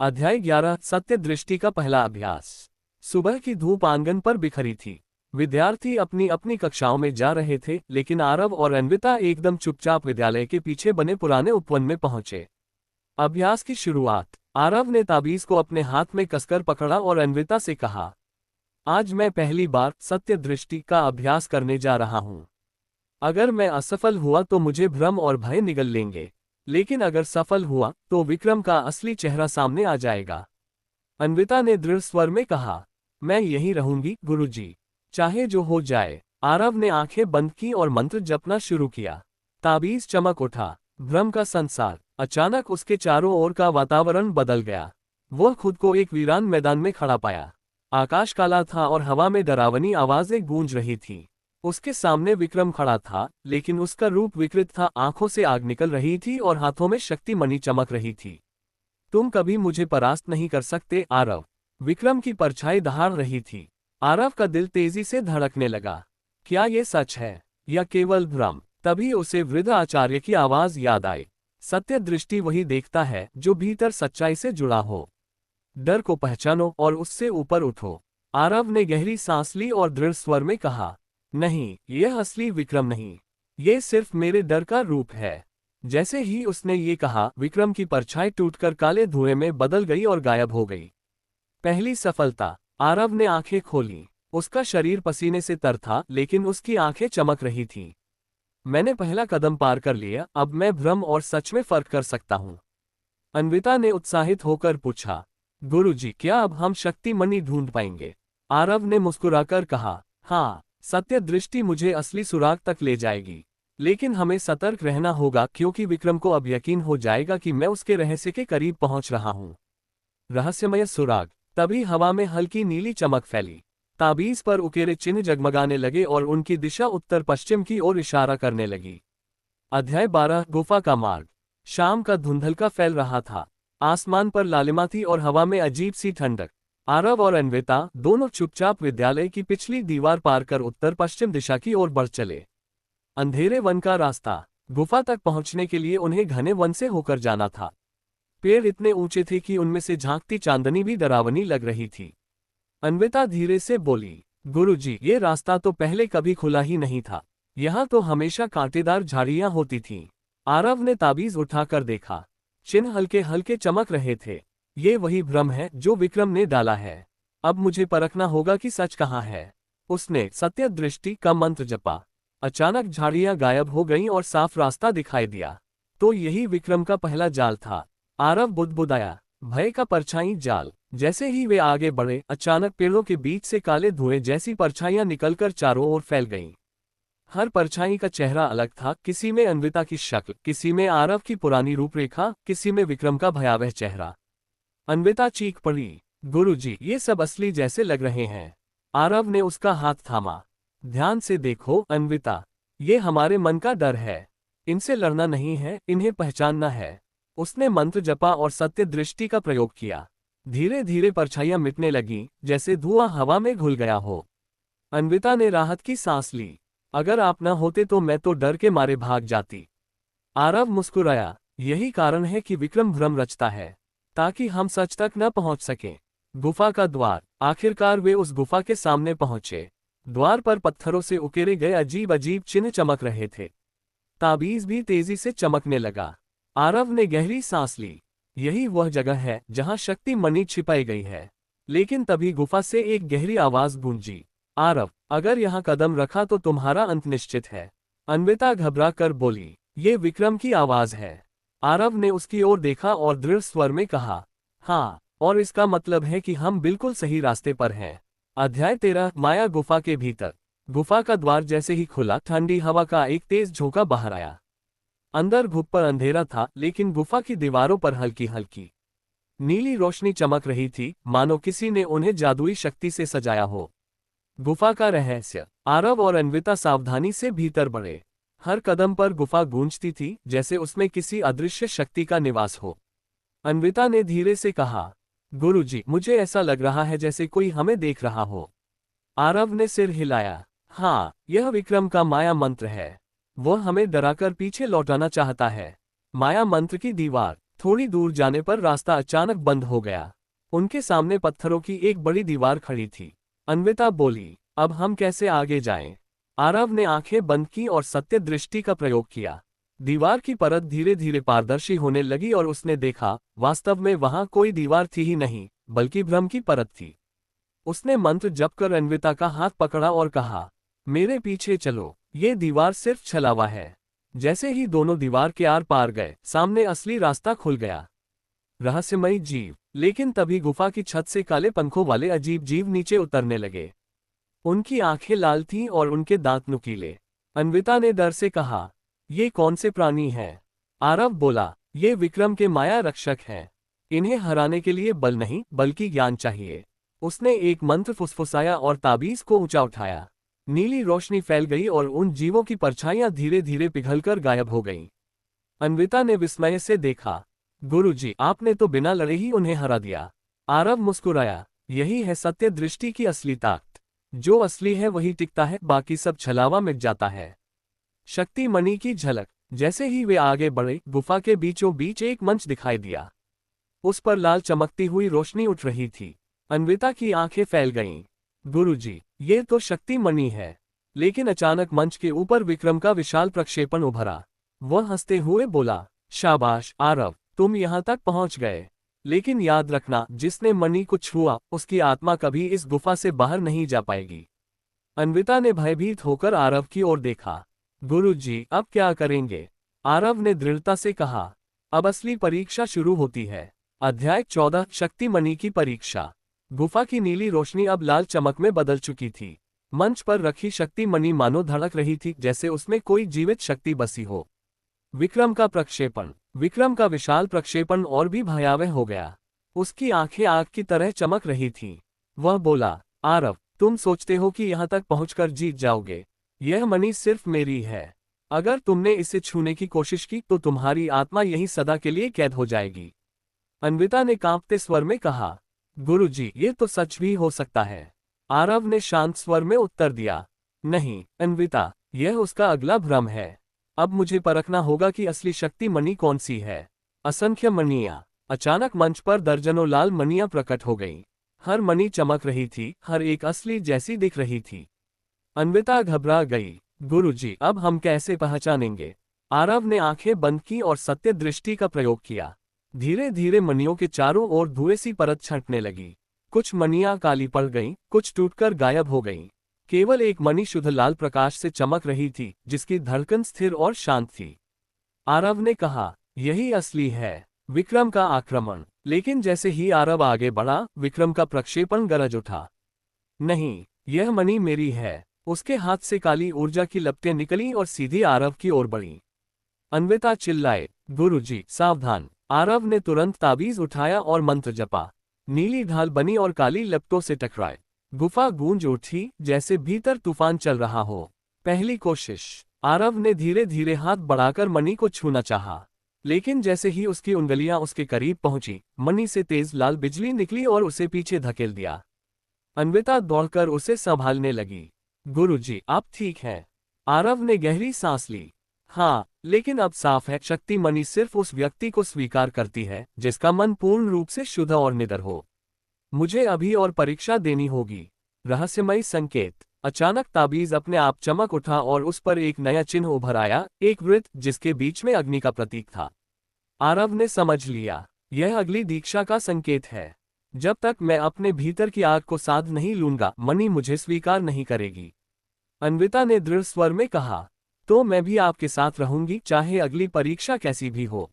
अध्याय 11 सत्य दृष्टि का पहला अभ्यास। सुबह की धूप आंगन पर बिखरी थी। विद्यार्थी अपनी अपनी कक्षाओं में जा रहे थे, लेकिन आरव और अन्विता एकदम चुपचाप विद्यालय के पीछे बने पुराने उपवन में पहुंचे। अभ्यास की शुरुआत। आरव ने ताबीज को अपने हाथ में कसकर पकड़ा और अन्विता से कहा, आज मैं पहली बार सत्य दृष्टि का अभ्यास करने जा रहा हूं। अगर मैं असफल हुआ तो मुझे भ्रम और भय निगल लेंगे, लेकिन अगर सफल हुआ तो विक्रम का असली चेहरा सामने आ जाएगा। अन्विता ने दृढ़ स्वर में कहा, मैं यहीं रहूंगी गुरुजी, चाहे जो हो जाए। आरव ने आंखें बंद की और मंत्र जपना शुरू किया। ताबीज चमक उठा। भ्रम का संसार। अचानक उसके चारों ओर का वातावरण बदल गया। वह खुद को एक वीरान मैदान में खड़ा पाया। आकाश काला था और हवा में डरावनी आवाजें गूंज रही थी। उसके सामने विक्रम खड़ा था, लेकिन उसका रूप विकृत था। आंखों से आग निकल रही थी और हाथों में शक्ति मणि चमक रही थी। तुम कभी मुझे परास्त नहीं कर सकते आरव। विक्रम की परछाई दहाड़ रही थी। आरव का दिल तेजी से धड़कने लगा। क्या ये सच है या केवल भ्रम? तभी उसे वृद्ध आचार्य की आवाज याद आई। सत्य दृष्टि वही देखता है जो भीतर सच्चाई से जुड़ा हो। डर को पहचानो और उससे ऊपर उठो। आरव ने गहरी सांस ली और दृढ़ स्वर में कहा, नहीं, यह असली विक्रम नहीं, ये सिर्फ मेरे डर का रूप है। जैसे ही उसने ये कहा, विक्रम की परछाई टूटकर काले धुएं में बदल गई और गायब हो गई। पहली सफलता। आरव ने आंखें खोली। उसका शरीर पसीने से तर था, लेकिन उसकी आंखें चमक रही थीं। मैंने पहला कदम पार कर लिया, अब मैं भ्रम और सच में फर्क कर सकता हूँ। अन्विता ने उत्साहित होकर पूछा, गुरुजी, क्या अब हम शक्ति मणि ढूंढ पाएंगे? आरव ने मुस्कुराकर कहा, हाँ, सत्य दृष्टि मुझे असली सुराग तक ले जाएगी, लेकिन हमें सतर्क रहना होगा, क्योंकि विक्रम को अब यकीन हो जाएगा कि मैं उसके रहस्य के करीब पहुंच रहा हूं। रहस्यमय सुराग। तभी हवा में हल्की नीली चमक फैली। ताबीज पर उकेरे चिन्ह जगमगाने लगे और उनकी दिशा उत्तर पश्चिम की ओर इशारा करने लगी। अध्याय 12 गुफा का मार्ग। शाम का धुंधलका फैल रहा था। आसमान पर लालिमा थी और हवा में अजीब सी ठंडक। आरव और अन्विता दोनों चुपचाप विद्यालय की पिछली दीवार पार कर उत्तर पश्चिम दिशा की ओर बढ़ चले। अंधेरे वन का रास्ता। गुफा तक पहुंचने के लिए उन्हें घने वन से होकर जाना था। पेड़ इतने ऊंचे थे कि उनमें से झांकती चांदनी भी डरावनी लग रही थी। अन्विता धीरे से बोली, गुरुजी, ये रास्ता तो पहले कभी खुला ही नहीं था। यहाँ तो हमेशा कांटेदार झाड़ियां होती थीं। आरव ने ताबीज उठाकर देखा। चिन्ह हल्के हल्के चमक रहे थे। ये वही भ्रम है जो विक्रम ने डाला है। अब मुझे परखना होगा कि सच कहाँ है। उसने सत्य दृष्टि का मंत्र जपा। अचानक झाड़ियां गायब हो गईं और साफ रास्ता दिखाई दिया। तो यही विक्रम का पहला जाल था। आरव बुदबुदाया, भय का परछाई जाल। जैसे ही वे आगे बढ़े, अचानक पेड़ों के बीच से काले धुएं जैसी परछाइयां निकलकर चारों ओर फैल गईं। हर परछाई का चेहरा अलग था। किसी में अन्विता की शक्ल, किसी में आरव की पुरानी रूपरेखा, किसी में विक्रम का भयावह चेहरा। अन्विता चीख पड़ी, गुरुजी, ये सब असली जैसे लग रहे हैं। आरव ने उसका हाथ थामा। ध्यान से देखो अन्विता, ये हमारे मन का डर है। इनसे लड़ना नहीं है, इन्हें पहचानना है। उसने मंत्र जपा और सत्य दृष्टि का प्रयोग किया। धीरे धीरे परछाइयां मिटने लगीं, जैसे धुआं हवा में घुल गया हो। अन्विता ने राहत की सांस ली। अगर आप न होते तो मैं तो डर के मारे भाग जाती। आरव मुस्कुराया, यही कारण है कि विक्रम भ्रम रचता है, ताकि हम सच तक न पहुंच सकें। गुफा का द्वार। आखिरकार वे उस गुफा के सामने पहुंचे। द्वार पर पत्थरों से उकेरे गए अजीब अजीब चिन्ह चमक रहे थे। ताबीज भी तेजी से चमकने लगा। आरव ने गहरी सांस ली। यही वह जगह है जहां शक्ति मणि छिपाई गई है। लेकिन तभी गुफा से एक गहरी आवाज गूंजी, आरव, अगर यहाँ कदम रखा तो तुम्हारा अंत निश्चित है। अन्विता घबरा कर बोली, ये विक्रम की आवाज है। आरव ने उसकी ओर देखा और दृढ़ स्वर में कहा, हाँ, और इसका मतलब है कि हम बिल्कुल सही रास्ते पर हैं। अध्याय 13 माया गुफा के भीतर। गुफा का द्वार जैसे ही खुला, ठंडी हवा का एक तेज झोंका बाहर आया। अंदर घुप्पर अंधेरा था, लेकिन गुफा की दीवारों पर हल्की हल्की नीली रोशनी चमक रही थी, मानो किसी ने उन्हें जादुई शक्ति से सजाया हो। गुफा का रहस्य। आरव और अन्विता सावधानी से भीतर बढ़े। हर कदम पर गुफा गूंजती थी, जैसे उसमें किसी अदृश्य शक्ति का निवास हो। अन्विता ने धीरे से कहा, गुरुजी, मुझे ऐसा लग रहा है जैसे कोई हमें देख रहा हो। आरव ने सिर हिलाया, हाँ, यह विक्रम का माया मंत्र है। वह हमें डराकर पीछे लौटाना चाहता है। माया मंत्र की दीवार। थोड़ी दूर जाने पर रास्ता अचानक बंद हो गया। उनके सामने पत्थरों की एक बड़ी दीवार खड़ी थी। अन्विता बोली, अब हम कैसे आगे जाएं? आरव ने आंखें बंद की और सत्य दृष्टि का प्रयोग किया। दीवार की परत धीरे धीरे पारदर्शी होने लगी और उसने देखा, वास्तव में वहां कोई दीवार थी ही नहीं, बल्कि भ्रम की परत थी। उसने मंत्र जप कर अन्विता का हाथ पकड़ा और कहा, मेरे पीछे चलो, ये दीवार सिर्फ छलावा है। जैसे ही दोनों दीवार के आर पार गए, सामने असली रास्ता खुल गया। रहस्यमयी जीव। लेकिन तभी गुफा की छत से काले पंखों वाले अजीब जीव नीचे उतरने लगे। उनकी आंखें लाल थीं और उनके दांत नुकीले। अन्विता ने डर से कहा, ये कौन से प्राणी हैं? आरव बोला, ये विक्रम के माया रक्षक हैं। इन्हें हराने के लिए बल नहीं, बल्कि ज्ञान चाहिए। उसने एक मंत्र फुसफुसाया और ताबीज को ऊंचा उठाया। नीली रोशनी फैल गई और उन जीवों की परछाइयां धीरे धीरे पिघलकर गायब हो गईं। अन्विता ने विस्मय से देखा, गुरुजी, आपने तो बिना लड़े ही उन्हें हरा दिया। आरव मुस्कुराया, यही है सत्य दृष्टि की असली ताकत। जो असली है वही टिकता है, बाकी सब छलावा मिट जाता है। शक्ति मणि की झलक। जैसे ही वे आगे बढ़े, गुफा के बीचों बीच एक मंच दिखाई दिया। उस पर लाल चमकती हुई रोशनी उठ रही थी। अन्विता की आंखें फैल गईं। गुरुजी, ये तो शक्ति मणि है। लेकिन अचानक मंच के ऊपर विक्रम का विशाल प्रक्षेपण उभरा। वह हंसते हुए बोला, शाबाश आरव, तुम यहां तक पहुंच गए। लेकिन याद रखना, जिसने मणि को छुआ, उसकी आत्मा कभी इस गुफा से बाहर नहीं जा पाएगी। अन्विता ने भयभीत होकर आरव की ओर देखा। गुरुजी, अब क्या करेंगे? आरव ने दृढ़ता से कहा, अब असली परीक्षा शुरू होती है। अध्याय 14, शक्ति मणि की परीक्षा। गुफा की नीली रोशनी अब लाल चमक में बदल चुकी थी। मंच पर रखी शक्ति मणि मानो धड़क रही थी, जैसे उसमें कोई जीवित शक्ति बसी हो। विक्रम का प्रक्षेपण। विक्रम का विशाल प्रक्षेपण और भी भयावह हो गया। उसकी आंखें आग की तरह चमक रही थीं। वह बोला, आरव, तुम सोचते हो कि यहां तक पहुंचकर जीत जाओगे? यह मणि सिर्फ मेरी है। अगर तुमने इसे छूने की कोशिश की तो तुम्हारी आत्मा यहीं सदा के लिए कैद हो जाएगी। अन्विता ने कांपते स्वर में कहा, गुरुजी, ये तो सच भी हो सकता है। आरव ने शांत स्वर में उत्तर दिया, नहीं अन्विता, यह उसका अगला भ्रम है। अब मुझे परखना होगा कि असली शक्ति मणि कौन सी है। असंख्य मणियां। अचानक मंच पर दर्जनों लाल मणियां प्रकट हो गईं। हर मणि चमक रही थी, हर एक असली जैसी दिख रही थी। अन्विता घबरा गई। गुरुजी, अब हम कैसे पहचानेंगे? आरव ने आंखें बंद की और सत्य दृष्टि का प्रयोग किया। धीरे धीरे मणियों के चारों ओर धुएं सी परत छंटने लगी। कुछ मणियां काली पड़ गईं, कुछ टूटकर गायब हो गईं। केवल एक मणि शुद्ध लाल प्रकाश से चमक रही थी, जिसकी धड़कन स्थिर और शांत थी। आरव ने कहा, यही असली है। विक्रम का आक्रमण। लेकिन जैसे ही आरव आगे बढ़ा, विक्रम का प्रक्षेपण गरज उठा। नहीं, यह मणि मेरी है। उसके हाथ से काली ऊर्जा की लपटें निकली और सीधी आरव की ओर बढ़ी। अन्विता चिल्लाए, गुरुजी, सावधान। आरव ने तुरंत ताबीज उठाया और मंत्र जपा। नीली ढाल बनी और काली लपटों से टकराए। गुफा गूंज उठी, जैसे भीतर तूफान चल रहा हो। पहली कोशिश। आरव ने धीरे धीरे हाथ बढ़ाकर मणि को छूना चाहा। लेकिन जैसे ही उसकी उंगलियां उसके करीब पहुंची, मणि से तेज लाल बिजली निकली और उसे पीछे धकेल दिया। अन्विता दौड़कर उसे संभालने लगी। गुरुजी, आप ठीक हैं? आरव ने गहरी सांस ली। हाँ, लेकिन अब साफ है, शक्ति मणि सिर्फ उस व्यक्ति को स्वीकार करती है जिसका मन पूर्ण रूप से शुद्ध और निडर हो। मुझे अभी और परीक्षा देनी होगी। रहस्यमयी संकेत। अचानक ताबीज अपने आप चमक उठा और उस पर एक नया चिन्ह उभर आया, एक वृत्त जिसके बीच में अग्नि का प्रतीक था। आरव ने समझ लिया, यह अगली दीक्षा का संकेत है। जब तक मैं अपने भीतर की आग को साध नहीं लूंगा, मणि मुझे स्वीकार नहीं करेगी। अन्विता ने दृढ़ स्वर में कहा, तो मैं भी आपके साथ रहूंगी, चाहे अगली परीक्षा कैसी भी हो।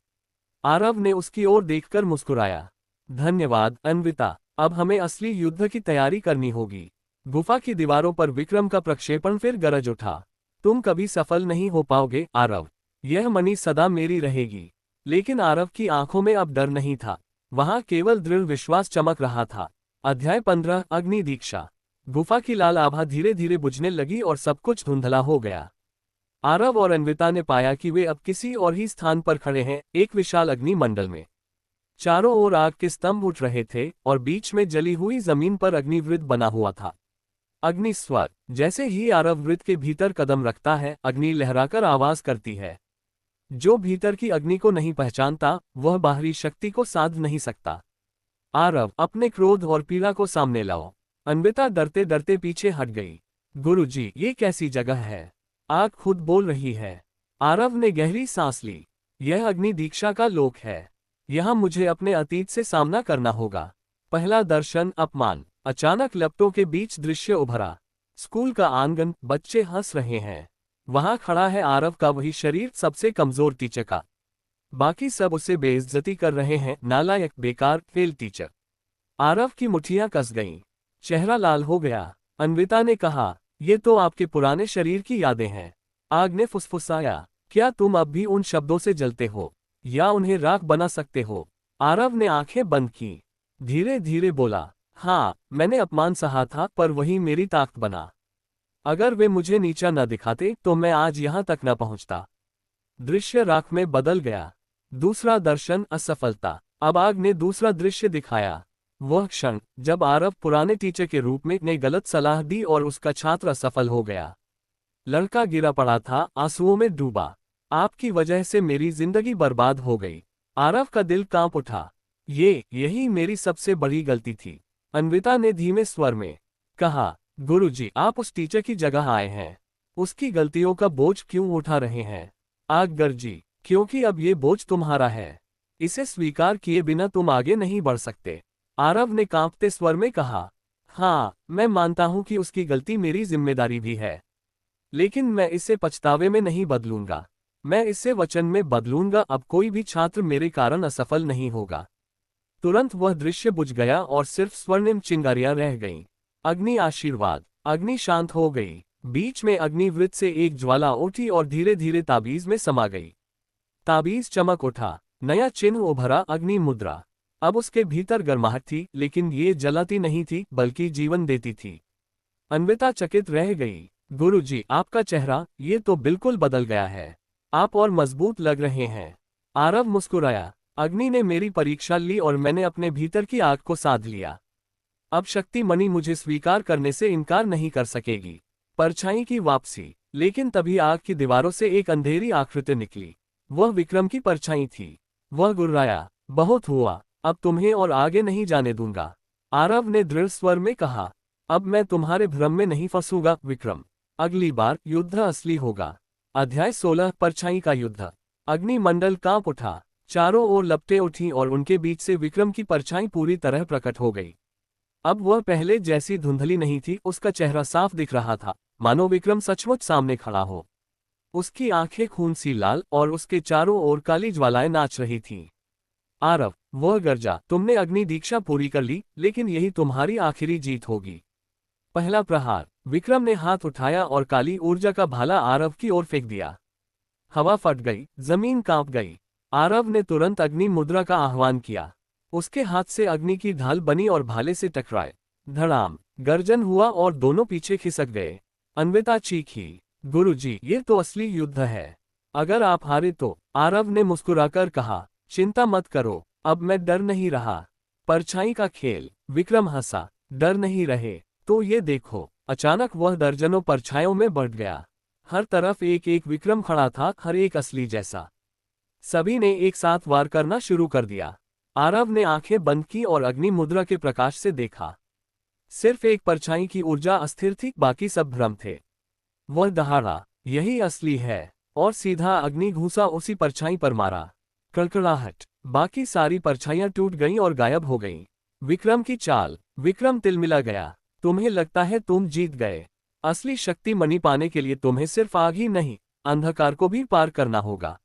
आरव ने उसकी ओर देखकर मुस्कुराया। धन्यवाद अन्विता, अब हमें असली युद्ध की तैयारी करनी होगी। गुफा की दीवारों पर विक्रम का प्रक्षेपण फिर गरज उठा। तुम कभी सफल नहीं हो पाओगे आरव। यह मणि सदा मेरी रहेगी। लेकिन आरव की आंखों में अब डर नहीं था, वहां केवल दृढ़ विश्वास चमक रहा था। अध्याय 15, अग्नि दीक्षा। गुफा की लाल आभा धीरे धीरे बुझने लगी और सब कुछ धुंधला हो गया। आरव और अन्विता ने पाया कि वे अब किसी और ही स्थान पर खड़े हैं, एक विशाल अग्नि मंडल में। चारों ओर आग के स्तंभ उठ रहे थे और बीच में जली हुई जमीन पर अग्निवृत्त बना हुआ था। अग्नि स्वर। जैसे ही आरव वृत्त के भीतर कदम रखता है, अग्नि लहराकर आवाज करती है। जो भीतर की अग्नि को नहीं पहचानता, वह बाहरी शक्ति को साध नहीं सकता। आरव, अपने क्रोध और पीड़ा को सामने लाओ। अन्विता डरते डरते पीछे हट गई। गुरुजी, ये कैसी जगह है? आग खुद बोल रही है। आरव ने गहरी सांस ली। यह अग्नि दीक्षा का लोक है। यहाँ मुझे अपने अतीत से सामना करना होगा। पहला दर्शन, अपमान। अचानक लपटों के बीच दृश्य उभरा। स्कूल का आंगन, बच्चे हंस रहे हैं। वहां खड़ा है आरव का वही शरीर, सबसे कमजोर टीचर का। बाकी सब उसे बेइज्जती कर रहे हैं, नालायक, बेकार, फेल टीचर। आरव की मुट्ठियां कस गईं। चेहरा लाल हो गया। अन्विता ने कहा, ये तो आपके पुराने शरीर की यादें हैं। आग ने फुसफुसाया, क्या तुम अब भी उन शब्दों से जलते हो या उन्हें राख बना सकते हो? आरव ने आंखें बंद की। धीरे धीरे बोला, हाँ, मैंने अपमान सहा था, पर वही मेरी ताकत बना। अगर वे मुझे नीचा न दिखाते तो मैं आज यहां तक न पहुंचता। दृश्य राख में बदल गया। दूसरा दर्शन, असफलता। अब आग ने दूसरा दृश्य दिखाया। वह क्षण जब आरव पुराने टीचर के रूप में ने गलत सलाह दी और उसका छात्र असफल हो गया। लड़का गिरा पड़ा था, आंसुओं में डूबा। आपकी वजह से मेरी जिंदगी बर्बाद हो गई। आरव का दिल कांप उठा। यही मेरी सबसे बड़ी गलती थी। अन्विता ने धीमे स्वर में कहा, गुरुजी, आप उस टीचर की जगह आए हैं। उसकी गलतियों का बोझ क्यों उठा रहे हैं? आग गरजी, क्योंकि अब ये बोझ तुम्हारा है। इसे स्वीकार किए बिना तुम आगे नहीं बढ़ सकते। आरव ने कांपते स्वर में कहा, हाँ, मैं मानता हूं कि उसकी गलती मेरी जिम्मेदारी भी है, लेकिन मैं इसे पछतावे में नहीं बदलूंगा। मैं इसे वचन में बदलूंगा। अब कोई भी छात्र मेरे कारण असफल नहीं होगा। तुरंत वह दृश्य बुझ गया और सिर्फ स्वर्णिम चिंगारियां रह गईं। अग्नि आशीर्वाद। अग्नि शांत हो गई। बीच में अग्निवृत्त से एक ज्वाला उठी और धीरे धीरे ताबीज में समा गई। ताबीज चमक उठा। नया चिन्ह उभरा, अग्नि मुद्रा। अब उसके भीतर गर्माहट थी, लेकिन ये जलाती नहीं थी, बल्कि जीवन देती थी। अन्विता चकित रह गई। गुरुजी, आपका चेहरा, ये तो बिल्कुल बदल गया है। आप और मजबूत लग रहे हैं। आरव मुस्कुराया। अग्नि ने मेरी परीक्षा ली और मैंने अपने भीतर की आग को साध लिया। अब शक्ति मणि मुझे स्वीकार करने से इनकार नहीं कर सकेगी। परछाई की वापसी। लेकिन तभी आग की दीवारों से एक अंधेरी आकृति निकली। वह विक्रम की परछाई थी। वह गुर्राया, बहुत हुआ, अब तुम्हें और आगे नहीं जाने दूंगा। आरव ने दृढ़ स्वर में कहा, अब मैं तुम्हारे भ्रम में नहीं फंसूंगा विक्रम। अगली बार युद्ध असली होगा। अध्याय 16, परछाई का युद्ध। अग्निमंडल कांप उठा। चारों ओर लपटें उठीं और उनके बीच से विक्रम की परछाई पूरी तरह प्रकट हो गई। अब वह पहले जैसी धुंधली नहीं थी, उसका चेहरा साफ दिख रहा था, मानो विक्रम सचमुच सामने खड़ा हो। उसकी आंखें खून सी लाल और उसके चारों ओर काली ज्वालाएं नाच रही थीं। आरव, वह गर्जा, तुमने अग्नि दीक्षा पूरी कर ली, लेकिन यही तुम्हारी आखिरी जीत होगी। पहला प्रहार। विक्रम ने हाथ उठाया और काली ऊर्जा का भाला आरव की ओर फेंक दिया। हवा फट गई, जमीन कांप गई। आरव ने तुरंत अग्नि मुद्रा का आह्वान किया। उसके हाथ से अग्नि की ढाल बनी और भाले से टकराए। धड़ाम, गर्जन हुआ और दोनों पीछे खिसक गए। अन्विता चीखी, गुरुजी, ये तो असली युद्ध है। अगर आप हारे तो? आरव ने मुस्कुराकर कहा, चिंता मत करो, अब मैं डर नहीं रहा। परछाई का खेल। विक्रम हंसा, डर नहीं रहे तो ये देखो। अचानक वह दर्जनों परछाइयों में बढ़ गया। हर तरफ एक एक विक्रम खड़ा था, हर एक असली जैसा। सभी ने एक साथ वार करना शुरू कर दिया। आरव ने आंखें बंद की और अग्नि मुद्रा के प्रकाश से देखा। सिर्फ एक परछाई की ऊर्जा अस्थिर थी, बाकी सब भ्रम थे। वह दहाड़ा, यही असली है, और सीधा अग्नि घूसा उसी परछाई पर मारा। कड़कड़ाहट, बाकी सारी परछाइयां टूट गईं और गायब हो गईं। विक्रम की चाल। विक्रम तिलमिला गया। तुम्हें लगता है तुम जीत गए? असली शक्ति मणि पाने के लिए तुम्हें सिर्फ आग ही नहीं, अंधकार को भी पार करना होगा।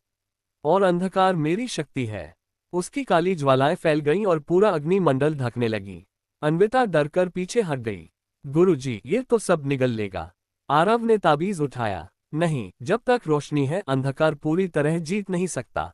और अंधकार मेरी शक्ति है। उसकी काली ज्वालाएं फैल गईं और पूरा अग्निमंडल ढकने लगी। अन्विता डरकर पीछे हट गई। गुरुजी, ये तो सब निगल लेगा। आरव ने ताबीज उठाया। नहीं, जब तक रोशनी है, अंधकार पूरी तरह जीत नहीं सकता।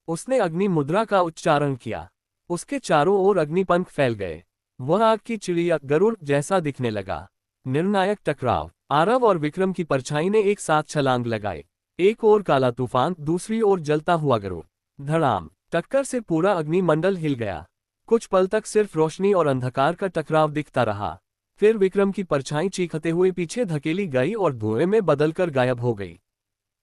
उसने अग्नि मुद्रा का उच्चारण किया। उसके चारों ओर अग्निपंख फैल गए। वह आग की चिड़िया, गरुड़ जैसा दिखने लगा। निर्णायक टकराव। आरव और विक्रम की परछाई ने एक साथ छलांग लगाए। एक ओर काला तूफान, दूसरी ओर जलता हुआ गरुड़। धड़ाम, टक्कर से पूरा अग्निमंडल हिल गया। कुछ पल तक सिर्फ रोशनी और अंधकार का टकराव दिखता रहा। फिर विक्रम की परछाई चीखते हुए पीछे धकेली गई और धुएं में बदलकर गायब हो गई।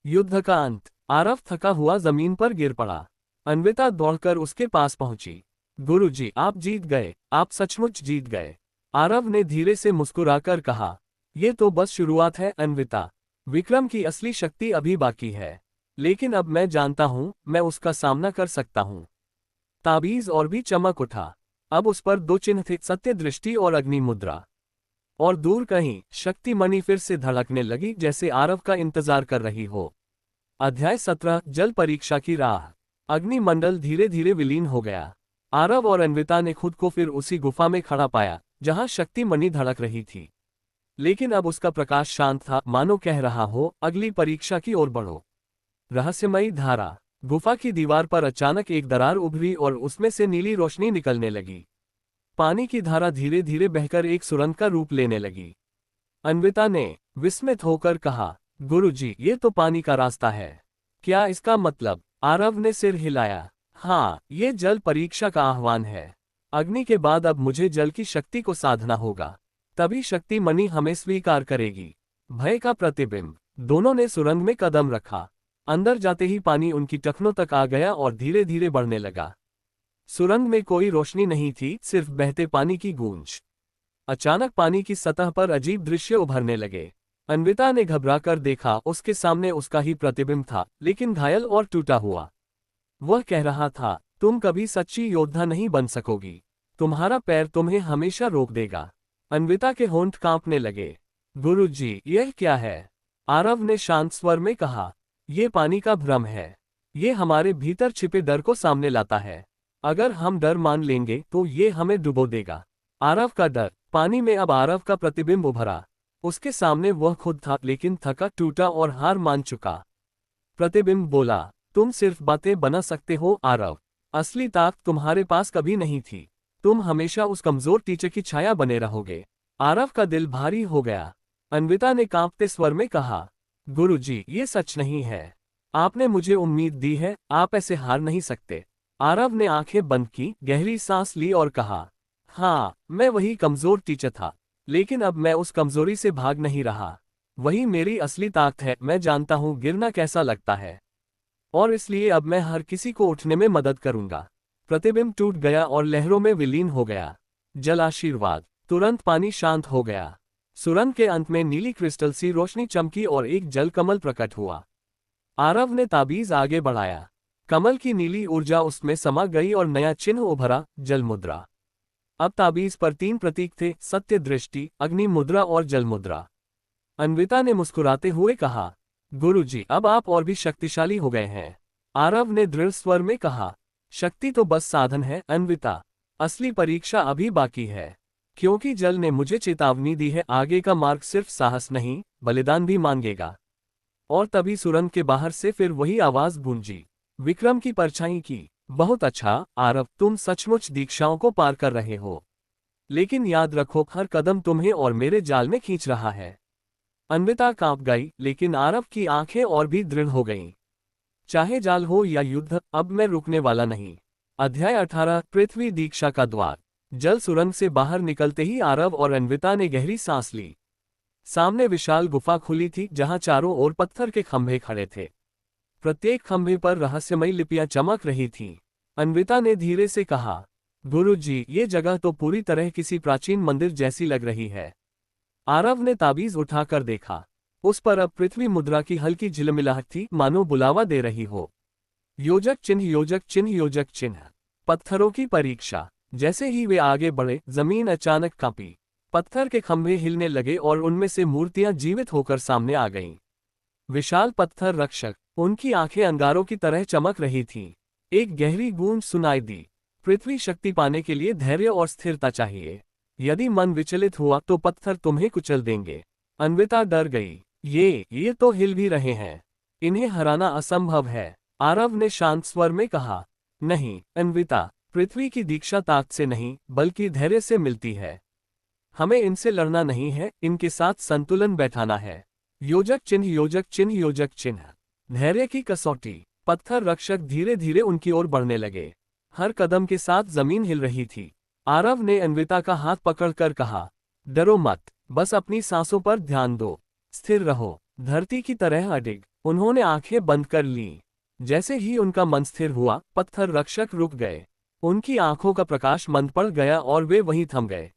युद्ध का अंत। आरव थका हुआ जमीन पर गिर पड़ा। अन्विता दौड़कर उसके पास पहुंची। गुरुजी, आप जीत गए, आप सचमुच जीत गए। आरव ने धीरे से मुस्कुराकर कहा। ये तो बस शुरुआत है अन्विता। विक्रम की असली शक्ति अभी बाकी है। लेकिन अब मैं जानता हूं, मैं उसका सामना कर सकता हूं। ताबीज और भी चमक उठा। अब उस पर दो चिन्ह थे, सत्य दृष्टि और अग्नि मुद्रा। और दूर कहीं शक्ति मणि फिर से धड़कने लगी, जैसे आरव का इंतजार कर रही हो। अध्याय 17 जल परीक्षा की राह। अग्निमंडल धीरे धीरे विलीन हो गया। आरव और अन्विता ने खुद को फिर उसी गुफा में खड़ा पाया जहां शक्ति मणि धड़क रही थी। लेकिन अब उसका प्रकाश शांत था, मानो कह रहा हो, अगली परीक्षा की ओर बढ़ो। रहस्यमयी धारा। गुफा की दीवार पर अचानक एक दरार उभरी और उसमें से नीली रोशनी निकलने लगी। पानी की धारा धीरे धीरे बहकर एक सुरंग का रूप लेने लगी। अन्विता ने विस्मित होकर कहा, गुरुजी, ये तो पानी का रास्ता है। क्या इसका मतलब? आरव ने सिर हिलाया। हाँ, ये जल परीक्षा का आह्वान है। अग्नि के बाद अब मुझे जल की शक्ति को साधना होगा, तभी शक्ति मणि हमें स्वीकार करेगी। भय का प्रतिबिंब। दोनों ने सुरंग में कदम रखा। अंदर जाते ही पानी उनकी टखनों तक आ गया और धीरे धीरे बढ़ने लगा। सुरंग में कोई रोशनी नहीं थी, सिर्फ बहते पानी की गूंज। अचानक पानी की सतह पर अजीब दृश्य उभरने लगे। अन्विता ने घबराकर देखा, उसके सामने उसका ही प्रतिबिंब था, लेकिन घायल और टूटा हुआ। वह कह रहा था, तुम कभी सच्ची योद्धा नहीं बन सकोगी। तुम्हारा पैर तुम्हें हमेशा रोक देगा। अन्विता के होंठ कांपने लगे। गुरुजी, यह क्या है? आरव ने शांत स्वर में कहा, यह पानी का भ्रम है। ये हमारे भीतर छिपे डर को सामने लाता है। अगर हम डर मान लेंगे तो ये हमें डुबो देगा। आरव का डर। पानी में अब आरव का प्रतिबिंब उभरा। उसके सामने वह खुद था, लेकिन थका, टूटा और हार मान चुका। प्रतिबिंब बोला, तुम सिर्फ बातें बना सकते हो आरव। असली ताकत तुम्हारे पास कभी नहीं थी। तुम हमेशा उस कमजोर टीचर की छाया बने रहोगे। आरव का दिल भारी हो गया। अन्विता ने कांपते स्वर में कहा, गुरुजी, ये सच नहीं है। आपने मुझे उम्मीद दी है, आप ऐसे हार नहीं सकते। आरव ने आंखें बंद की, गहरी सांस ली और कहा, हाँ, मैं वही कमजोर टीचर था, लेकिन अब मैं उस कमजोरी से भाग नहीं रहा। वही मेरी असली ताकत है। मैं जानता हूँ गिरना कैसा लगता है, और इसलिए अब मैं हर किसी को उठने में मदद करूंगा। प्रतिबिंब टूट गया और लहरों में विलीन हो गया। जल आशीर्वाद। तुरंत पानी शांत हो गया। सुरंग के अंत में नीली क्रिस्टल सी रोशनी चमकी और एक जल कमल प्रकट हुआ। आरव ने ताबीज आगे बढ़ाया। कमल की नीली ऊर्जा उसमें समा गई और नया चिन्ह उभरा, जल मुद्रा। अब ताबीज पर 3 प्रतीक थे, सत्य दृष्टि, अग्नि मुद्रा और जल मुद्रा। अन्विता ने मुस्कुराते हुए कहा, गुरुजी, अब आप और भी शक्तिशाली हो गए हैं। आरव ने दृढ़ स्वर में कहा, शक्ति तो बस साधन है अन्विता, असली परीक्षा अभी बाकी है। क्योंकि जल ने मुझे चेतावनी दी है, आगे का मार्ग सिर्फ साहस नहीं, बलिदान भी मांगेगा। और तभी सुरंग के बाहर से फिर वही आवाज गूंजी, विक्रम की परछाई की। बहुत अच्छा आरव, तुम सचमुच दीक्षाओं को पार कर रहे हो। लेकिन याद रखो, हर कदम तुम्हें और मेरे जाल में खींच रहा है। अन्विता कांप गई, लेकिन आरव की आंखें और भी दृढ़ हो गईं। चाहे जाल हो या युद्ध, अब मैं रुकने वाला नहीं। अध्याय 18 पृथ्वी दीक्षा का द्वार। जल सुरंग से बाहर निकलते ही आरव और अन्विता ने गहरी सांस ली। सामने विशाल गुफा खुली थी, जहां चारों ओर पत्थर के खंभे खड़े थे। प्रत्येक खंभे पर रहस्यमयी लिपियां चमक रही थीं। अन्विता ने धीरे से कहा, गुरुजी, ये जगह तो पूरी तरह किसी प्राचीन मंदिर जैसी लग रही है। आरव ने ताबीज उठाकर देखा। उस पर अब पृथ्वी मुद्रा की हल्की झिलमिलाहट थी, मानो बुलावा दे रही हो। योजक चिन्ह, योजक चिन्ह, योजक चिन्ह। पत्थरों की परीक्षा। जैसे ही वे आगे बढ़े, जमीन अचानक कांपी। पत्थर के खंभे हिलने लगे और उनमें से मूर्तियां जीवित होकर सामने आ गईं। विशाल पत्थर रक्षक। उनकी आंखें अंगारों की तरह चमक रही थीं। एक गहरी गूंज सुनाई दी, पृथ्वी शक्ति पाने के लिए धैर्य और स्थिरता चाहिए। यदि मन विचलित हुआ तो पत्थर तुम्हें कुचल देंगे। अन्विता डर गई। ये तो हिल भी रहे हैं। इन्हें हराना असंभव है। आरव ने शांत स्वर में कहा, नहीं अन्विता, पृथ्वी की दीक्षा ताकत से नहीं, बल्कि धैर्य से मिलती है। हमें इनसे लड़ना नहीं है, इनके साथ संतुलन बैठाना है। योजक चिन्ह, योजक चिन्ह, योजक चिन्ह। धैर्य की कसौटी। पत्थर रक्षक धीरे धीरे उनकी ओर बढ़ने लगे। हर कदम के साथ जमीन हिल रही थी। आरव ने अन्विता का हाथ पकड़कर कहा, डरो मत, बस अपनी सांसों पर ध्यान दो, स्थिर रहो, धरती की तरह अडिग। उन्होंने आंखें बंद कर लीं। जैसे ही उनका मन स्थिर हुआ, पत्थर रक्षक रुक गए। उनकी आंखों का प्रकाश मंद पड़ गया और वे वहीं थम गए।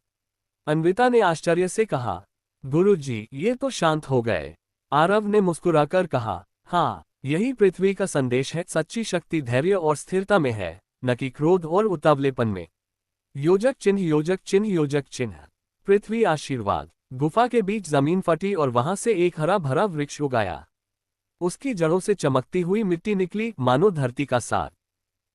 अन्विता ने आश्चर्य से कहा, गुरुजी, ये तो शांत हो गए। आरव ने मुस्कुराकर कहा, हाँ, यही पृथ्वी का संदेश है। सच्ची शक्ति धैर्य और स्थिरता में है, न कि क्रोध और उतावलेपन में। योजक चिन्ह, योजक चिन्ह, योजक चिन्ह। पृथ्वी आशीर्वाद। गुफा के बीच जमीन फटी और वहां से एक हरा भरा वृक्ष उगाया। उसकी जड़ों से चमकती हुई मिट्टी निकली, मानो धरती का सार।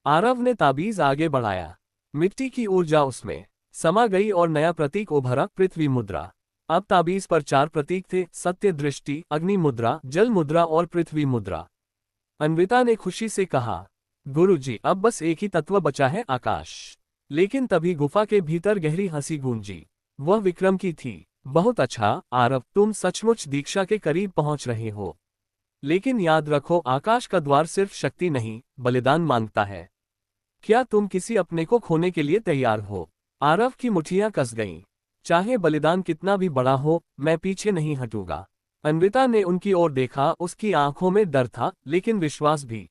आरव ने ताबीज आगे बढ़ाया। मिट्टी की ऊर्जा उसमें समा गई और नया प्रतीक उभरा, पृथ्वी मुद्रा। अब ताबीज पर 4 प्रतीक थे, सत्य दृष्टि, अग्नि मुद्रा, जल मुद्रा और पृथ्वी मुद्रा। अन्विता ने खुशी से कहा, गुरुजी, अब बस एक ही तत्व बचा है, आकाश। लेकिन तभी गुफा के भीतर गहरी हंसी गूंजी। वह विक्रम की थी। बहुत अच्छा आरव, तुम सचमुच दीक्षा के करीब पहुंच रहे हो। लेकिन याद रखो, आकाश का द्वार सिर्फ शक्ति नहीं, बलिदान मांगता है। क्या तुम किसी अपने को खोने के लिए तैयार हो? आरव की मुट्ठियां कस गईं। चाहे बलिदान कितना भी बड़ा हो, मैं पीछे नहीं हटूंगा। अन्विता ने उनकी ओर देखा, उसकी आंखों में डर था, लेकिन विश्वास भी।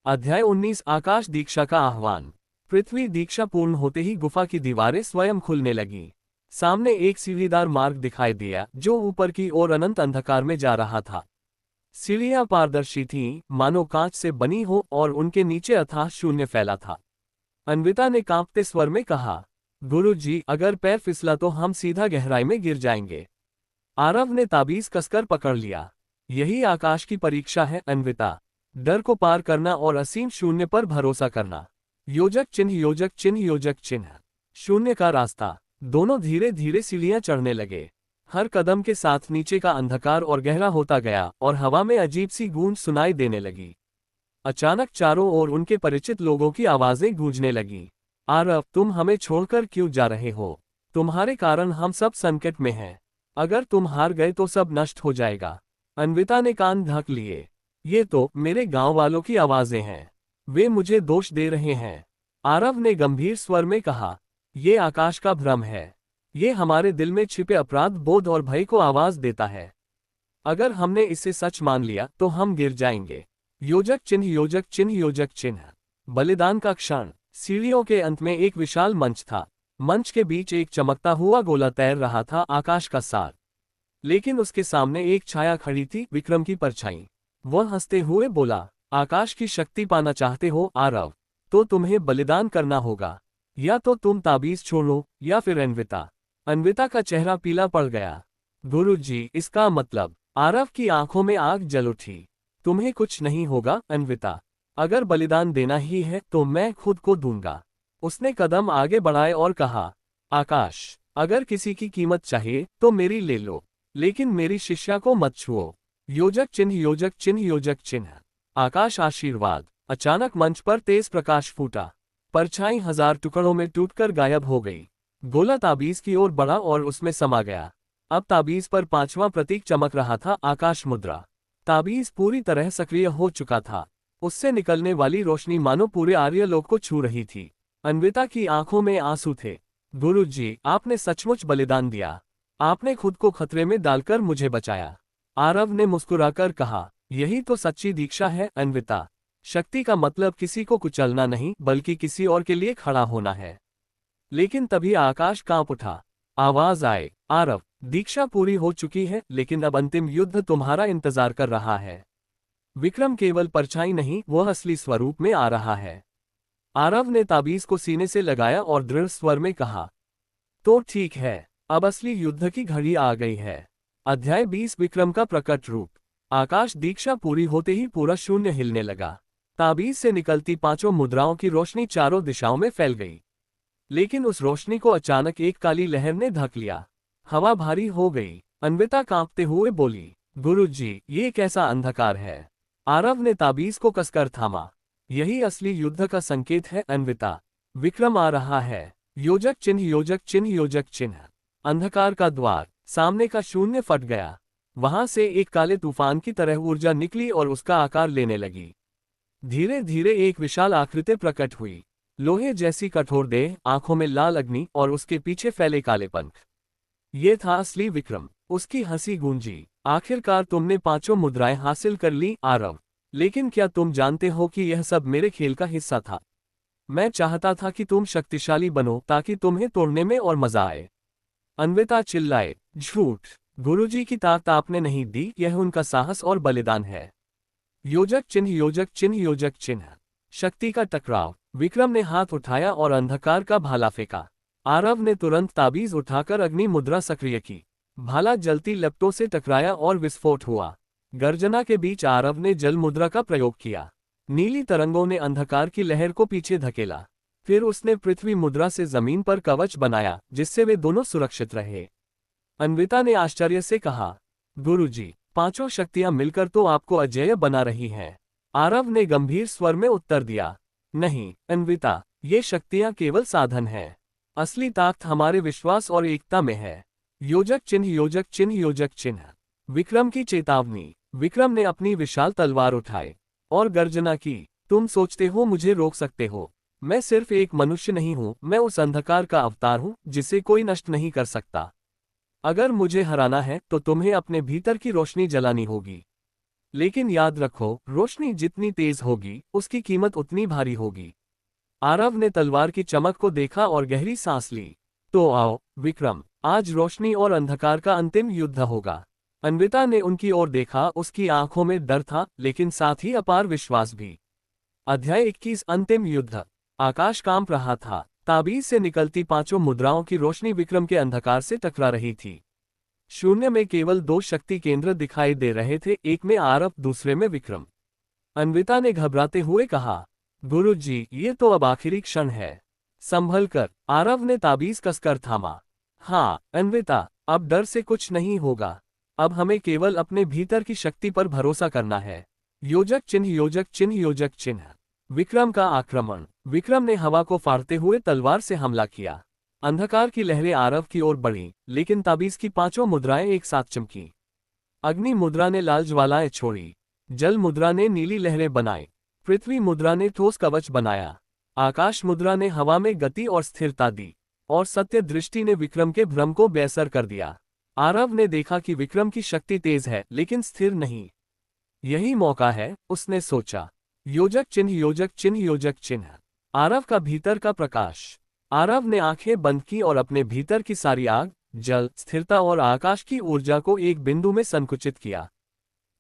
अध्याय 19, आकाश दीक्षा का आह्वान। पृथ्वी दीक्षा पूर्ण होते ही गुफा की दीवारें स्वयं खुलने लगीं। सामने एक सीढ़ीदार मार्ग दिखाई दिया, जो ऊपर की ओर अनंत अंधकार में जा रहा था। सीढ़ियां पारदर्शी थीं, मानो कांच से बनी हो, और उनके नीचे अथाह शून्य फैला था। अन्विता ने कांपते स्वर में कहा, गुरुजी, अगर पैर फिसला तो हम सीधा गहराई में गिर जाएंगे। आरव ने ताबीज कसकर पकड़ लिया। यही आकाश की परीक्षा है अन्विता। डर को पार करना और असीम शून्य पर भरोसा करना। योजक चिन्ह, योजक चिन्ह, योजक चिन्ह। शून्य का रास्ता। दोनों धीरे धीरे सीढ़ियां चढ़ने लगे। हर कदम के साथ नीचे का अंधकार और गहरा होता गया, और हवा में अजीब सी गूंज सुनाई देने लगी। अचानक चारों ओर उनके परिचित लोगों की आवाजें गूंजने लगीं। आरव, तुम हमें छोड़कर क्यों जा रहे हो? तुम्हारे कारण हम सब संकट में हैं। अगर तुम हार गए तो सब नष्ट हो जाएगा। अन्विता ने कान ढक लिए। ये तो मेरे गांव वालों की आवाजें हैं। वे मुझे दोष दे रहे हैं। आरव ने गंभीर स्वर में कहा, ये आकाश का भ्रम है। ये हमारे दिल में छिपे अपराध बोध और भय को आवाज देता है। अगर हमने इसे सच मान लिया तो हम गिर जाएंगे। योजक चिन्ह, योजक चिन्ह, योजक चिन्ह। बलिदान का क्षण। सीढ़ियों के अंत में एक विशाल मंच था। मंच के बीच एक चमकता हुआ गोला तैर रहा था, आकाश का सार। लेकिन उसके सामने एक छाया खड़ी थी, विक्रम की परछाई। वह हंसते हुए बोला, आकाश की शक्ति पाना चाहते हो आरव? तो तुम्हें बलिदान करना होगा। या तो तुम ताबीज छोड़ो, या फिर अन्विता। अन्विता का चेहरा पीला पड़ गया। गुरुजी, इसका मतलब? आरव की आंखों में आग जल उठी। तुम्हें कुछ नहीं होगा अन्विता। अगर बलिदान देना ही है तो मैं खुद को दूंगा। उसने कदम आगे बढ़ाए और कहा, आकाश, अगर किसी की कीमत चाहिए तो मेरी ले लो, लेकिन मेरी शिष्या को मत छुओ। योजक चिन्ह, योजक चिन्ह, योजक चिन्ह। आकाश आशीर्वाद। अचानक मंच पर तेज प्रकाश फूटा। परछाई 1000 टुकड़ों में टूटकर गायब हो गई। गोला ताबीज की ओर बढ़ा और उसमें समा गया। अब ताबीज पर 5वां प्रतीक चमक रहा था, आकाश मुद्रा। ताबीज पूरी तरह सक्रिय हो चुका था। उससे निकलने वाली रोशनी मानो पूरे आर्यलोक को छू रही थी। अन्विता की आंखों में आंसू थे। गुरुजी, आपने सचमुच बलिदान दिया। आपने खुद को खतरे में डालकर मुझे बचाया। आरव ने मुस्कुराकर कहा, यही तो सच्ची दीक्षा है अन्विता। शक्ति का मतलब किसी को कुचलना नहीं, बल्कि किसी और के लिए खड़ा होना है। लेकिन तभी आकाश कांप उठा। आवाज आए, आरव, दीक्षा पूरी हो चुकी है, लेकिन अब अंतिम युद्ध तुम्हारा इंतजार कर रहा है। विक्रम केवल परछाई नहीं, वह असली स्वरूप में आ रहा है। आरव ने ताबीज को सीने से लगाया और दृढ़ स्वर में कहा, तो ठीक है, अब असली युद्ध की घड़ी आ गई है। अध्याय 20, विक्रम का प्रकट रूप। आकाश दीक्षा पूरी होते ही पूरा शून्य हिलने लगा। ताबीज से निकलती 5 मुद्राओं की रोशनी चारों दिशाओं में फैल गई। लेकिन उस रोशनी को अचानक एक काली लहर ने ढक लिया। हवा भारी हो गई। अन्विता कांपते हुए बोली, गुरुजी, ये कैसा अंधकार है? आरव ने ताबीज को कसकर थामा। यही असली युद्ध का संकेत है अन्विता। विक्रम आ रहा है। योजक चिन्ह, योजक चिन्ह, योजक चिन्ह। अंधकार का द्वार। सामने का शून्य फट गया। वहां से एक काले तूफान की तरह ऊर्जा निकली और उसका आकार लेने लगी। धीरे धीरे एक विशाल आकृति प्रकट हुई। लोहे जैसी कठोर देह, आंखों में लाल अग्नि और उसके पीछे फैले काले पंख। ये था असली विक्रम। उसकी हंसी गूंजी। आखिरकार तुमने पांचों मुद्राएं हासिल कर ली आरव। लेकिन क्या तुम जानते हो कि यह सब मेरे खेल का हिस्सा था? मैं चाहता था कि तुम शक्तिशाली बनो ताकि तुम्हें तोड़ने में और मजा आए। अन्विता चिल्लाए, झूठ। गुरुजी की ताकत आपने नहीं दी, यह उनका साहस और बलिदान है। योजक चिन्ह, योजक चिन्ह, योजक चिन्ह। शक्ति का टकराव। विक्रम ने हाथ उठाया और अंधकार का भाला फेंका। आरव ने तुरंत ताबीज उठाकर अग्नि मुद्रा सक्रिय की। भाला जलती लपटों से टकराया और विस्फोट हुआ। गर्जना के बीच आरव ने जल मुद्रा का प्रयोग किया। नीली तरंगों ने अंधकार की लहर को पीछे धकेला। फिर उसने पृथ्वी मुद्रा से जमीन पर कवच बनाया जिससे वे दोनों सुरक्षित रहे। अन्विता ने आश्चर्य से कहा, गुरुजी, पांचों शक्तियां मिलकर तो आपको अजेय बना रही हैं। आरव ने गंभीर स्वर में उत्तर दिया, नहीं अन्विता, ये शक्तियां केवल साधन हैं। असली ताकत हमारे विश्वास और एकता में है। योजक चिन्ह, योजक चिन्ह, योजक चिन्ह। विक्रम की चेतावनी। विक्रम ने अपनी विशाल तलवार उठाई और गर्जना की, तुम सोचते हो मुझे रोक सकते हो? मैं सिर्फ एक मनुष्य नहीं हूं, मैं उस अंधकार का अवतार हूं जिसे कोई नष्ट नहीं कर सकता। अगर मुझे हराना है तो तुम्हें अपने भीतर की रोशनी जलानी होगी। लेकिन याद रखो, रोशनी जितनी तेज होगी उसकी कीमत उतनी भारी होगी। आरव ने तलवार की चमक को देखा और गहरी सांस ली। तो आओ विक्रम, आज रोशनी और अंधकार का अंतिम युद्ध होगा। अन्विता ने उनकी ओर देखा, उसकी आंखों में डर था लेकिन साथ ही अपार विश्वास भी। अध्याय 21, अंतिम युद्ध। आकाश कांप रहा था। ताबीज से निकलती पांचों मुद्राओं की रोशनी विक्रम के अंधकार से टकरा रही थी। शून्य में केवल दो शक्ति केंद्र दिखाई दे रहे थे, एक में आरव, दूसरे में विक्रम। अन्विता ने घबराते हुए कहा, गुरुजी, ये तो अब आखिरी क्षण है। संभल कर। आरव ने ताबीज कसकर थामा। हाँ अन्विता, अब डर से कुछ नहीं होगा। अब हमें केवल अपने भीतर की शक्ति पर भरोसा करना है। योजक चिन्ह, योजक चिन्ह, योजक चिन्ह। विक्रम का आक्रमण। विक्रम ने हवा को फाड़ते हुए तलवार से हमला किया। अंधकार की लहरें आरव की ओर बढ़ीं, लेकिन ताबीज की पांचों मुद्राएं एक साथ चमकीं। अग्नि मुद्रा ने लाल ज्वालाएं छोड़ी। जल मुद्रा ने नीली लहरें बनाई। पृथ्वी मुद्रा ने ठोस कवच बनाया। आकाश मुद्रा ने हवा में गति और स्थिरता दी। और सत्य दृष्टि ने विक्रम के भ्रम को बेअसर कर दिया। आरव ने देखा कि विक्रम की शक्ति तेज है लेकिन स्थिर नहीं। यही मौका है, उसने सोचा। योजक चिन्ह, योजक चिन्ह, योजक चिन्ह। आरव का भीतर का प्रकाश। आरव ने आंखें बंद की और अपने भीतर की सारी आग, जल, स्थिरता और आकाश की ऊर्जा को एक बिंदु में संकुचित किया।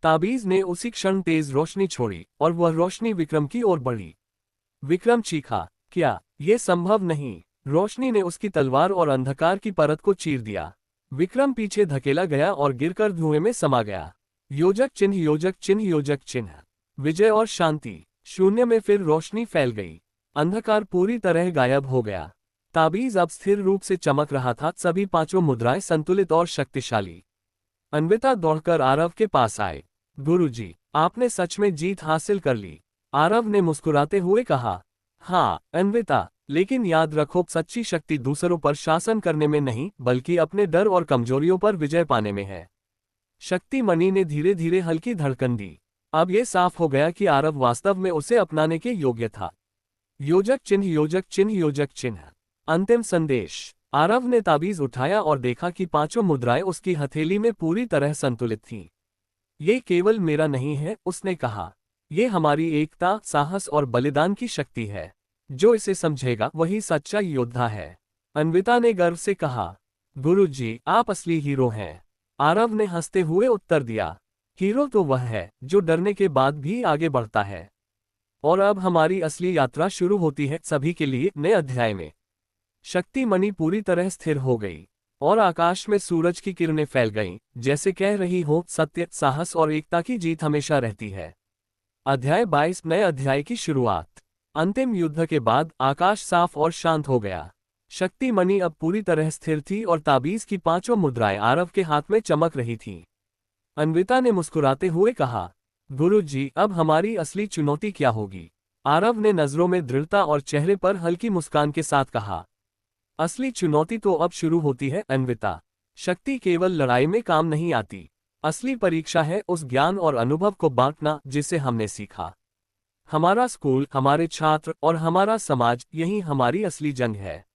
ताबीज ने उसी क्षण तेज रोशनी छोड़ी और वह रोशनी विक्रम की ओर बढ़ी। विक्रम चीखा, क्या यह संभव नहीं? रोशनी ने उसकी तलवार और अंधकार की परत को चीर दिया। विक्रम पीछे धकेला गया और गिरकर धुएं में समा गया। योजक चिन्ह, योजक चिन्ह, योजक चिन्ह। विजय और शांति। शून्य में फिर रोशनी फैल गई। अंधकार पूरी तरह गायब हो गया। ताबीज अब स्थिर रूप से चमक रहा था, सभी पांचों मुद्राएं संतुलित और शक्तिशाली। अन्विता दौड़कर आरव के पास आए। गुरुजी, आपने सच में जीत हासिल कर ली। आरव ने मुस्कुराते हुए कहा, हाँ अन्विता, लेकिन याद रखो, सच्ची शक्ति दूसरों पर शासन करने में नहीं बल्कि अपने डर और कमजोरियों पर विजय पाने में है। शक्ति मणि ने धीरे धीरे हल्की धड़कन दी। अब यह साफ हो गया कि आरव वास्तव में उसे अपनाने के योग्य था। योजक चिन्ह, योजक चिन्ह, योजक चिन्ह। अंतिम संदेश। आरव ने ताबीज उठाया और देखा कि पांचों मुद्राएं उसकी हथेली में पूरी तरह संतुलित थीं। ये केवल मेरा नहीं है, उसने कहा। ये हमारी एकता, साहस और बलिदान की शक्ति है। जो इसे समझेगा वही सच्चा योद्धा है। अन्विता ने गर्व से कहा, गुरुजी, आप असली हीरो हैं। आरव ने हंसते हुए उत्तर दिया, हीरो तो वह है जो डरने के बाद भी आगे बढ़ता है। और अब हमारी असली यात्रा शुरू होती है, सभी के लिए नए अध्याय में। शक्ति मणि पूरी तरह स्थिर हो गई और आकाश में सूरज की किरणें फैल गईं, जैसे कह रही हो, सत्य, साहस और एकता की जीत हमेशा रहती है। अध्याय 22, नए अध्याय की शुरुआत। अंतिम युद्ध के बाद आकाश साफ और शांत हो गया। शक्ति मणि अब पूरी तरह स्थिर थी और ताबीज की पांचों मुद्राएं आरव के हाथ में चमक रही थीं। अन्विता ने मुस्कुराते हुए कहा, गुरुजी, अब हमारी असली चुनौती क्या होगी? आरव ने नजरों में दृढ़ता और चेहरे पर हल्की मुस्कान के साथ कहा, असली चुनौती तो अब शुरू होती है अन्विता। शक्ति केवल लड़ाई में काम नहीं आती। असली परीक्षा है उस ज्ञान और अनुभव को बांटना जिसे हमने सीखा। हमारा स्कूल, हमारे छात्र और हमारा समाज, यही हमारी असली जंग है।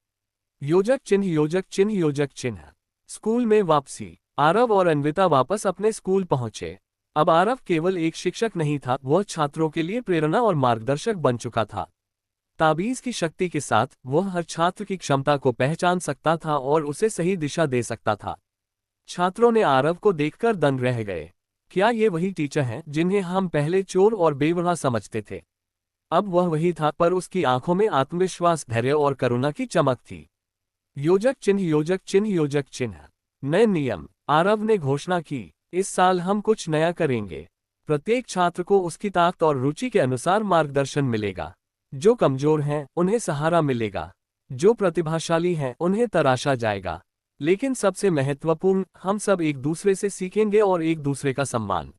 योजक चिन्ह, योजक चिन्ह, योजक चिन्ह। स्कूल में वापसी। आरव और अन्विता वापस अपने स्कूल पहुंचे। अब आरव केवल एक शिक्षक नहीं था, वह छात्रों के लिए प्रेरणा और मार्गदर्शक बन चुका था। ताबीज की शक्ति के साथ वह हर छात्र की क्षमता को पहचान सकता था और उसे सही दिशा दे सकता था। छात्रों ने आरव को देखकर दंग रह गए। क्या ये वही टीचर हैं जिन्हें हम पहले चोर और बेवजह समझते थे? अब वह वही था, पर उसकी आंखों में आत्मविश्वास, धैर्य और करुणा की चमक थी। योजक चिन्ह, योजक चिन्ह, योजक चिन्ह। नए नियम। आरव ने घोषणा की, इस साल हम कुछ नया करेंगे। प्रत्येक छात्र को उसकी ताकत और रुचि के अनुसार मार्गदर्शन मिलेगा। जो कमजोर हैं उन्हें सहारा मिलेगा, जो प्रतिभाशाली हैं उन्हें तराशा जाएगा। लेकिन सबसे महत्वपूर्ण, हम सब एक दूसरे से सीखेंगे और एक दूसरे का सम्मान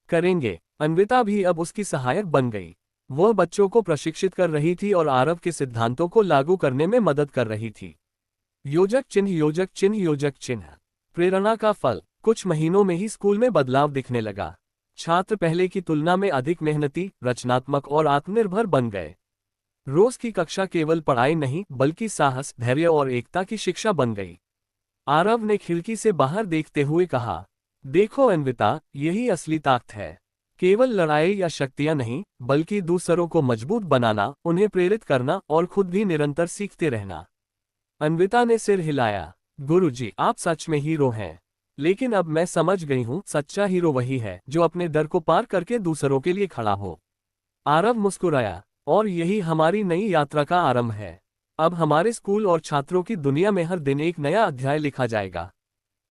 करेंगे। अन्विता भी अब उसकी सहायक बन गई। वह बच्चों को प्रशिक्षित कर रही थी और आरव के सिद्धांतों को लागू करने में मदद कर रही थी। योजक चिन्ह, योजक चिन्ह, योजक चिन्ह। प्रेरणा का फल। कुछ महीनों में ही स्कूल में बदलाव दिखने लगा। छात्र पहले की तुलना में अधिक मेहनती, रचनात्मक और आत्मनिर्भर बन गए। रोज की कक्षा केवल पढ़ाई नहीं, बल्कि साहस, धैर्य और एकता की शिक्षा बन गई। आरव ने खिड़की से बाहर देखते हुए कहा, देखो अन्विता, यही असली ताकत है। केवल लड़ाई या शक्तियां नहीं, बल्कि दूसरों को मजबूत बनाना, उन्हें प्रेरित करना और खुद भी निरंतर सीखते रहना। अन्विता ने सिर हिलाया। गुरुजी, आप सच में हीरो हैं। लेकिन अब मैं समझ गई हूँ, सच्चा हीरो वही है जो अपने डर को पार करके दूसरों के लिए खड़ा हो। आरव मुस्कुराया, और यही हमारी नई यात्रा का आरंभ है। अब हमारे स्कूल और छात्रों की दुनिया में हर दिन एक नया अध्याय लिखा जाएगा।